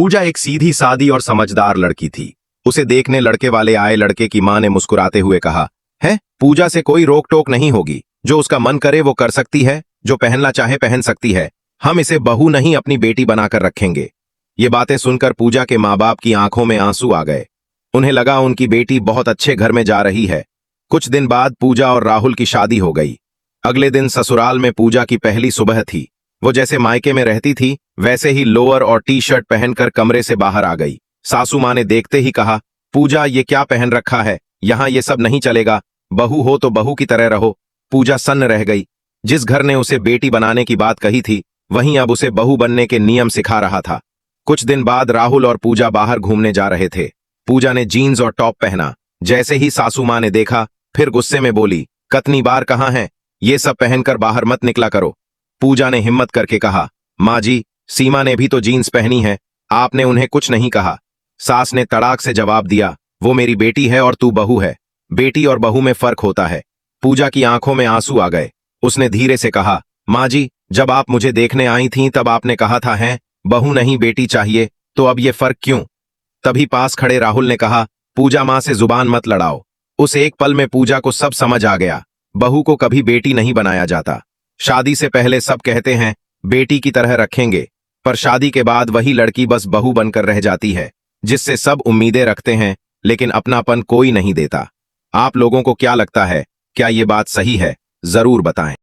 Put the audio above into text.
पूजा एक सीधी सादी और समझदार लड़की थी। उसे देखने लड़के वाले आए। लड़के की मां ने मुस्कुराते हुए कहा, है पूजा से कोई रोक टोक नहीं होगी, जो उसका मन करे वो कर सकती है, जो पहनना चाहे पहन सकती है। हम इसे बहू नहीं अपनी बेटी बनाकर रखेंगे। ये बातें सुनकर पूजा के माँ बाप की आंखों में आंसू आ गए। उन्हें लगा उनकी बेटी बहुत अच्छे घर में जा रही है। कुछ दिन बाद पूजा और राहुल की शादी हो गई। अगले दिन ससुराल में पूजा की पहली सुबह थी। वो जैसे मायके में रहती थी वैसे ही लोअर और टी शर्ट पहनकर कमरे से बाहर आ गई। सासू माँ ने देखते ही कहा, पूजा ये क्या पहन रखा है, यहाँ ये सब नहीं चलेगा, बहू हो तो बहू की तरह रहो। पूजा सन्न रह गई। जिस घर ने उसे बेटी बनाने की बात कही थी वहीं अब उसे बहू बनने के नियम सिखा रहा था। कुछ दिन बाद राहुल और पूजा बाहर घूमने जा रहे थे। पूजा ने जीन्स और टॉप पहना। जैसे ही सासू माँ ने देखा फिर गुस्से में बोली, कतनी बार कहाँ है, ये सब पहनकर बाहर मत निकला करो। पूजा ने हिम्मत करके कहा, माँ जी, सीमा ने भी तो जीन्स पहनी है, आपने उन्हें कुछ नहीं कहा। सास ने तड़ाक से जवाब दिया, वो मेरी बेटी है और तू बहू है, बेटी और बहू में फर्क होता है। पूजा की आंखों में आंसू आ गए। उसने धीरे से कहा, माँ जी, जब आप मुझे देखने आई थीं तब आपने कहा था है बहू नहीं बेटी चाहिए, तो अब ये फर्क क्यों? तभी पास खड़े राहुल ने कहा, पूजा माँ से जुबान मत लड़ाओ। उस एक पल में पूजा को सब समझ आ गया। बहू को कभी बेटी नहीं बनाया जाता। शादी से पहले सब कहते हैं बेटी की तरह रखेंगे, पर शादी के बाद वही लड़की बस बहू बनकर रह जाती है, जिससे सब उम्मीदें रखते हैं लेकिन अपनापन कोई नहीं देता। आप लोगों को क्या लगता है, क्या ये बात सही है? जरूर बताएं।